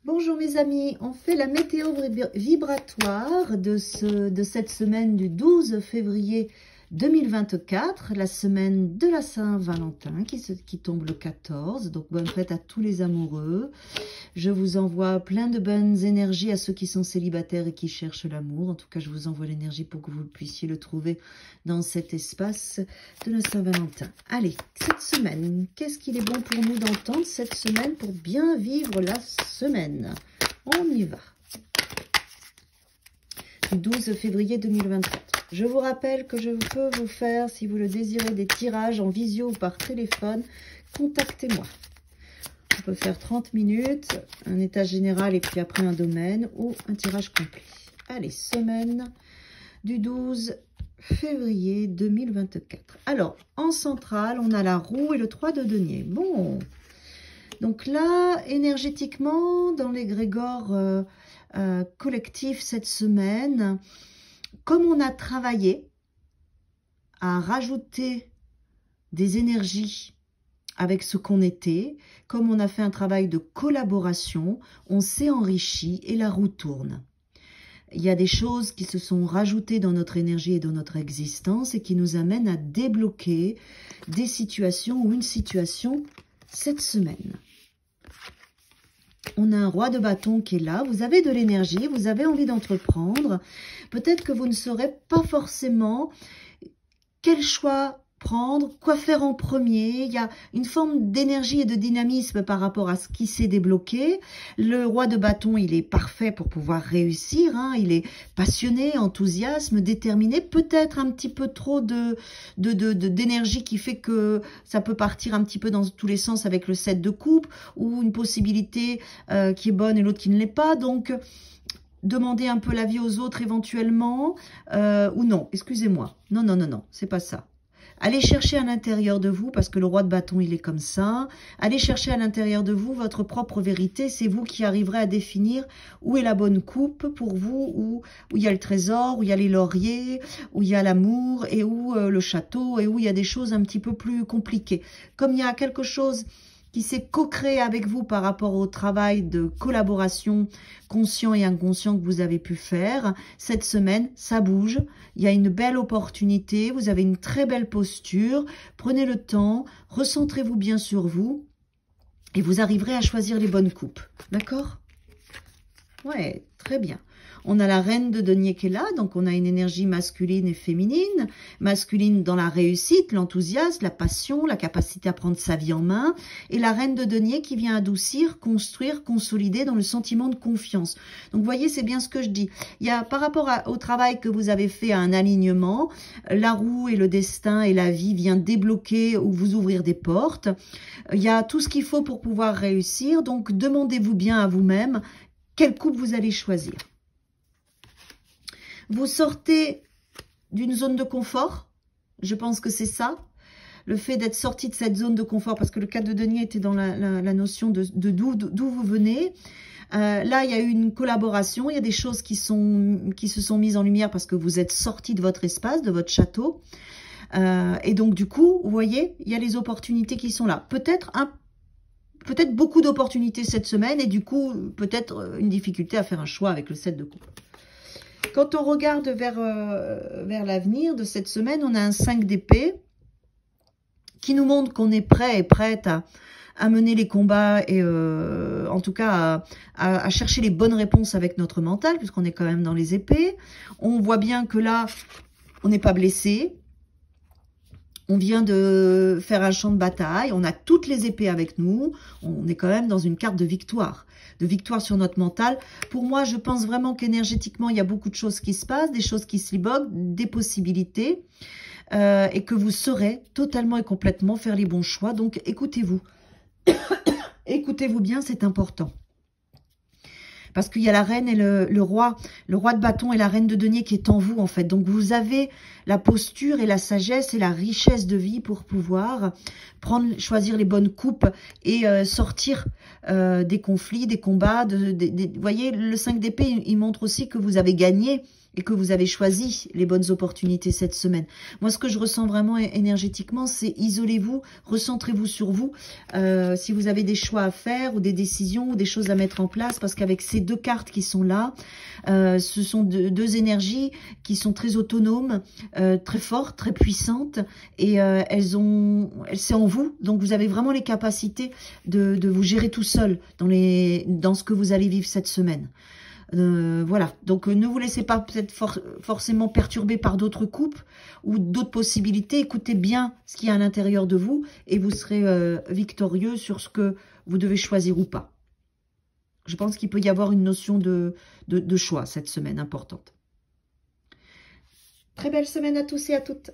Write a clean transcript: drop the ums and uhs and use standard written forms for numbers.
Bonjour mes amis, on fait la météo vibratoire de cette semaine du 12 février 2024, la semaine de la Saint-Valentin qui tombe le 14, donc bonne fête à tous les amoureux. Je vous envoie plein de bonnes énergies à ceux qui sont célibataires et qui cherchent l'amour. En tout cas, je vous envoie l'énergie pour que vous puissiez le trouver dans cet espace de la Saint-Valentin. Allez, cette semaine, qu'est-ce qu'il est bon pour nous d'entendre cette semaine pour bien vivre la semaine? On y va. Du 12 février 2024. Je vous rappelle que je peux vous faire, si vous le désirez, des tirages en visio ou par téléphone. Contactez-moi. On peut faire 30 minutes, un état général et puis après un domaine ou un tirage complet. Allez, semaine du 12 février 2024. Alors, en centrale, on a la roue et le 3 de denier. Bon, donc là, énergétiquement, dans l'égrégore collectif cette semaine, comme on a travaillé à rajouter des énergies avec ce qu'on était, comme on a fait un travail de collaboration, on s'est enrichi et la roue tourne. Il y a des choses qui se sont rajoutées dans notre énergie et dans notre existence et qui nous amènent à débloquer des situations ou une situation cette semaine. On a un roi de bâton qui est là, vous avez de l'énergie, vous avez envie d'entreprendre. Peut-être que vous ne saurez pas forcément quel choix prendre, quoi faire en premier. Il y a une forme d'énergie et de dynamisme par rapport à ce qui s'est débloqué. Le roi de bâton, il est parfait pour pouvoir réussir. Hein. Il est passionné, enthousiasme, déterminé. Peut-être un petit peu trop d'énergie qui fait que ça peut partir un petit peu dans tous les sens avec le 7 de coupe ou une possibilité qui est bonne et l'autre qui ne l'est pas. Donc, demander un peu l'avis aux autres éventuellement. Ou non, excusez-moi. Non, c'est pas ça. Allez chercher à l'intérieur de vous, parce que le roi de bâton, il est comme ça. Allez chercher à l'intérieur de vous votre propre vérité. C'est vous qui arriverez à définir où est la bonne coupe pour vous, où il y a le trésor, où il y a les lauriers, où il y a l'amour, et où le château, et où il y a des choses un petit peu plus compliquées. Comme il y a quelque chose qui s'est co-créé avec vous par rapport au travail de collaboration conscient et inconscient que vous avez pu faire. Cette semaine, ça bouge. Il y a une belle opportunité. Vous avez une très belle posture. Prenez le temps. Recentrez-vous bien sur vous. Et vous arriverez à choisir les bonnes coupes. D'accord? Ouais, très bien. On a la reine de denier qui est là, donc on a une énergie masculine et féminine. Masculine dans la réussite, l'enthousiasme, la passion, la capacité à prendre sa vie en main. Et la reine de denier qui vient adoucir, construire, consolider dans le sentiment de confiance. Donc vous voyez, c'est bien ce que je dis. Il y a par rapport au travail que vous avez fait à un alignement, la roue et le destin et la vie viennent débloquer ou vous ouvrir des portes. Il y a tout ce qu'il faut pour pouvoir réussir. Donc demandez-vous bien à vous-même quelle coupe vous allez choisir. Vous sortez d'une zone de confort, je pense que c'est ça. Le fait d'être sorti de cette zone de confort, parce que le 4 de denier était dans la notion de d'où vous venez. Là, il y a eu une collaboration, il y a des choses qui se sont mises en lumière parce que vous êtes sorti de votre espace, de votre château. Et donc, du coup, vous voyez, il y a les opportunités qui sont là. Peut-être beaucoup d'opportunités cette semaine et du coup, peut-être une difficulté à faire un choix avec le 7 de coupe. Quand on regarde vers l'avenir de cette semaine, on a un 5 d'épée qui nous montre qu'on est prêt et prête à mener les combats et en tout cas à chercher les bonnes réponses avec notre mental, puisqu'on est quand même dans les épées. On voit bien que là, on n'est pas blessé. On vient de faire un champ de bataille, on a toutes les épées avec nous, on est quand même dans une carte de victoire sur notre mental. Pour moi, je pense vraiment qu'énergétiquement, il y a beaucoup de choses qui se passent, des choses qui se libèrent, des possibilités, et que vous saurez totalement et complètement faire les bons choix. Donc, écoutez-vous. Écoutez-vous bien, c'est important. Parce qu'il y a la reine et le roi de bâton et la reine de denier qui est en vous, en fait. Donc, vous avez la posture et la sagesse et la richesse de vie pour pouvoir choisir les bonnes coupes et sortir des conflits, des combats. Vous voyez, le 5 d'épée, il montre aussi que vous avez gagné et que vous avez choisi les bonnes opportunités cette semaine. Moi, ce que je ressens vraiment énergétiquement, c'est isolez-vous, recentrez-vous sur vous. Si vous avez des choix à faire ou des décisions ou des choses à mettre en place, parce qu'avec ces deux cartes qui sont là, ce sont deux énergies qui sont très autonomes, très fortes, très puissantes, et c'est en vous. Donc, vous avez vraiment les capacités de vous gérer tout seul dans ce que vous allez vivre cette semaine. Voilà, donc ne vous laissez pas peut-être forcément perturber par d'autres coupes ou d'autres possibilités. Écoutez bien ce qu'il y a à l'intérieur de vous et vous serez victorieux sur ce que vous devez choisir ou pas. Je pense qu'il peut y avoir une notion de choix cette semaine importante. Très belle semaine à tous et à toutes.